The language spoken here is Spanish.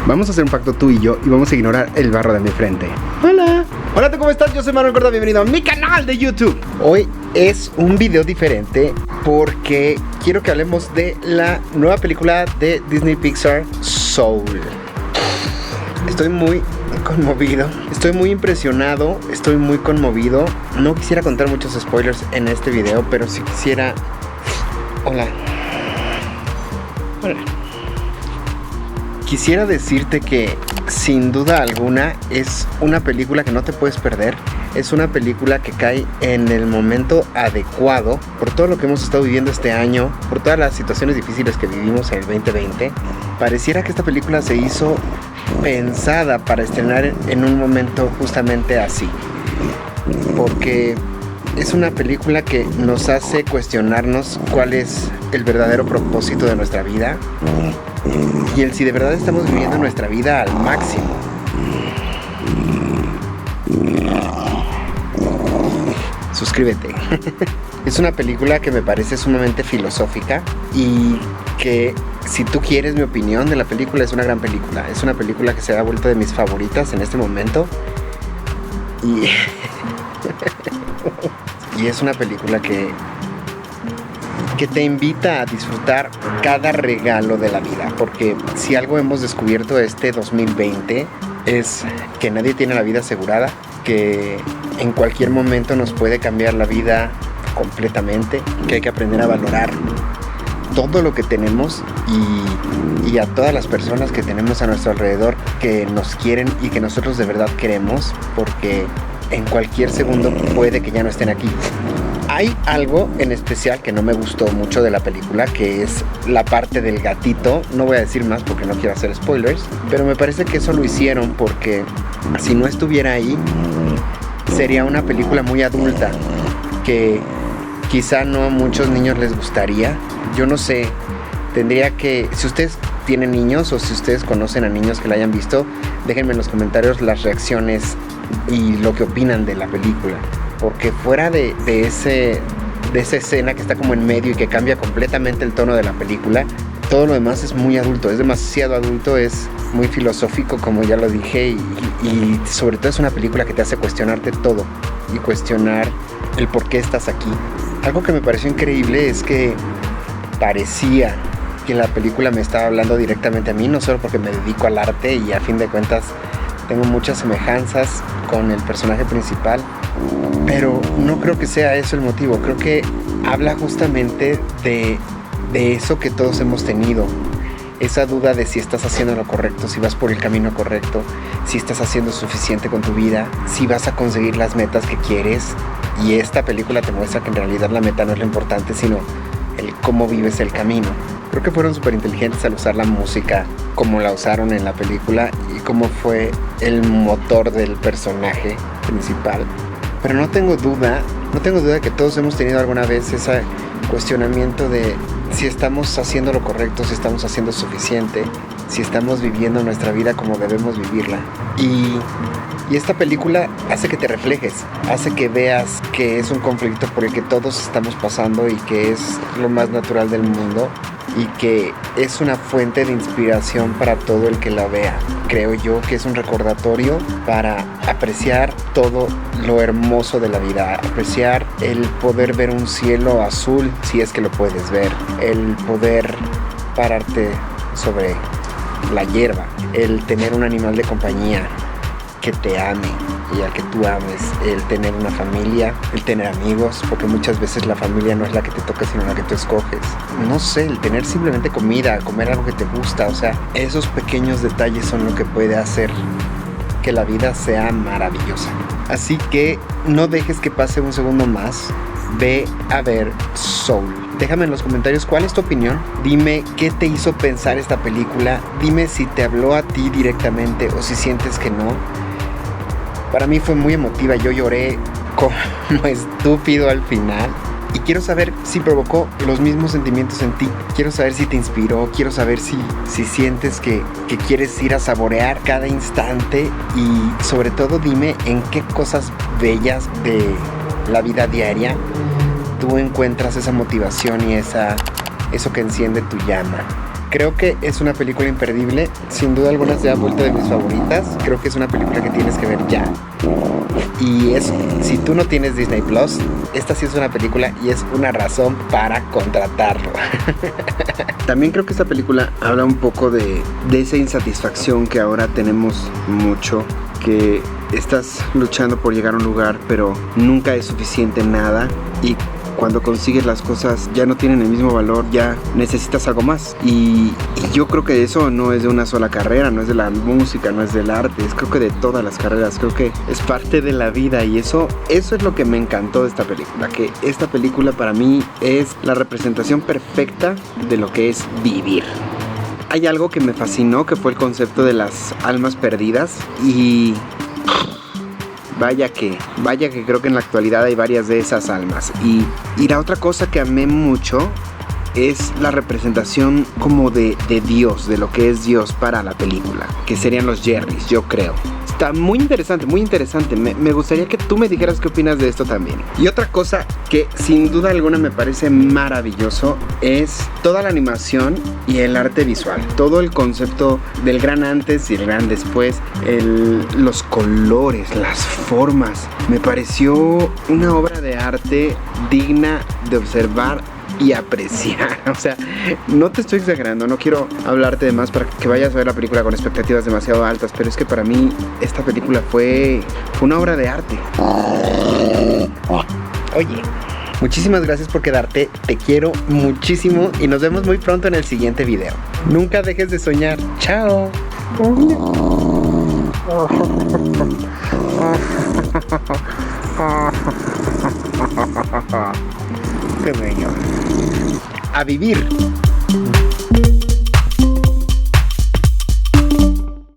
Vamos a hacer un pacto tú y yo y vamos a ignorar el barro de mi frente. Hola. Hola, ¿tú cómo estás? Yo soy Manuel Gorda, bienvenido a mi canal de YouTube. Hoy es un video diferente porque quiero que hablemos de la nueva película de Disney Pixar, Soul. Estoy muy conmovido, estoy muy impresionado, estoy muy conmovido. No quisiera contar muchos spoilers en este video, pero sí quisiera... Hola. Quisiera decirte que sin duda alguna es una película que no te puedes perder. Es una película que cae en el momento adecuado por todo lo que hemos estado viviendo este año, por todas las situaciones difíciles que vivimos en el 2020. Pareciera que esta película se hizo pensada para estrenar en un momento justamente así, porque es una película que nos hace cuestionarnos cuál es el verdadero propósito de nuestra vida y el si de verdad estamos viviendo nuestra vida al máximo. Suscríbete. Es una película que me parece sumamente filosófica y que, si tú quieres mi opinión de la película, es una gran película. Es una película que se ha vuelto de mis favoritas en este momento y es una película que te invita a disfrutar cada regalo de la vida, porque si algo hemos descubierto este 2020 es que nadie tiene la vida asegurada, que en cualquier momento nos puede cambiar la vida completamente, que hay que aprender a valorar todo lo que tenemos y a todas las personas que tenemos a nuestro alrededor, que nos quieren y que nosotros de verdad queremos, porque en cualquier segundo puede que ya no estén aquí. Hay algo en especial que no me gustó mucho de la película, que es la parte del gatito. No voy a decir más porque no quiero hacer spoilers, pero me parece que eso lo hicieron porque si no estuviera ahí, sería una película muy adulta, que quizá no a muchos niños les gustaría. Yo no sé, tendría que... Si ustedes tienen niños o si ustedes conocen a niños que la hayan visto, déjenme en los comentarios las reacciones y lo que opinan de la película, porque fuera de esa escena que está como en medio y que cambia completamente el tono de la película, todo lo demás es muy adulto, es demasiado adulto, es muy filosófico, como ya lo dije, y sobre todo es una película que te hace cuestionarte todo y cuestionar el por qué estás aquí. Algo que me pareció increíble es que parecía que la película me estaba hablando directamente a mí, no solo porque me dedico al arte y a fin de cuentas tengo muchas semejanzas con el personaje principal, pero no creo que sea eso el motivo. Creo que habla justamente de eso que todos hemos tenido, esa duda de si estás haciendo lo correcto, si vas por el camino correcto, si estás haciendo suficiente con tu vida, si vas a conseguir las metas que quieres. Y esta película te muestra que en realidad la meta no es lo importante, sino el cómo vives el camino. Creo que fueron súper inteligentes al usar la música como la usaron en la película y cómo fue el motor del personaje principal. Pero no tengo duda que todos hemos tenido alguna vez ese cuestionamiento de si estamos haciendo lo correcto, si estamos haciendo suficiente, si estamos viviendo nuestra vida como debemos vivirla. Y esta película hace que te reflejes, hace que veas que es un conflicto por el que todos estamos pasando y que es lo más natural del mundo y que es una fuente de inspiración para todo el que la vea. Creo yo que es un recordatorio para apreciar todo lo hermoso de la vida, apreciar el poder ver un cielo azul si es que lo puedes ver, el poder pararte sobre la hierba, el tener un animal de compañía que te ame y al que tú ames, el tener una familia, el tener amigos, porque muchas veces la familia no es la que te toca sino la que tú escoges. No sé, el tener simplemente comida, comer algo que te gusta, o sea, esos pequeños detalles son lo que puede hacer que la vida sea maravillosa. Así que no dejes que pase un segundo más, ve a ver Soul. Déjame en los comentarios cuál es tu opinión, dime qué te hizo pensar esta película, dime si te habló a ti directamente o si sientes que no. Para mí fue muy emotiva, yo lloré como estúpido al final y quiero saber si provocó los mismos sentimientos en ti, quiero saber si te inspiró, quiero saber si sientes que quieres ir a saborear cada instante y sobre todo dime en qué cosas bellas de la vida diaria tú encuentras esa motivación y eso que enciende tu llama. Creo que es una película imperdible. Sin duda alguna se ha vuelto de mis favoritas. Creo que es una película que tienes que ver ya. Y es, si tú no tienes Disney Plus, esta sí es una película y es una razón para contratarlo. También creo que esta película habla un poco de esa insatisfacción que ahora tenemos mucho, que estás luchando por llegar a un lugar, pero nunca es suficiente nada, y cuando consigues las cosas ya no tienen el mismo valor, ya necesitas algo más. Y yo creo que eso no es de una sola carrera, no es de la música, no es del arte, es creo que de todas las carreras, creo que es parte de la vida, y eso es lo que me encantó de esta película, que esta película para mí es la representación perfecta de lo que es vivir. Hay algo que me fascinó, que fue el concepto de las almas perdidas, y vaya que creo que en la actualidad hay varias de esas almas. Y la otra cosa que amé mucho es la representación como de Dios, de lo que es Dios para la película, que serían los Jerrys, yo creo. Está muy interesante, muy interesante. Me gustaría que tú me dijeras qué opinas de esto también. Y otra cosa que sin duda alguna me parece maravilloso es toda la animación y el arte visual. Todo el concepto del gran antes y el gran después, los colores, las formas. Me pareció una obra de arte digna de observar y apreciar. O sea, no te estoy exagerando, no quiero hablarte de más para que vayas a ver la película con expectativas demasiado altas, pero es que para mí esta película fue una obra de arte. Oye, muchísimas gracias por quedarte, te quiero muchísimo y nos vemos muy pronto en el siguiente video. Nunca dejes de soñar. Chao. Qué bello. A vivir.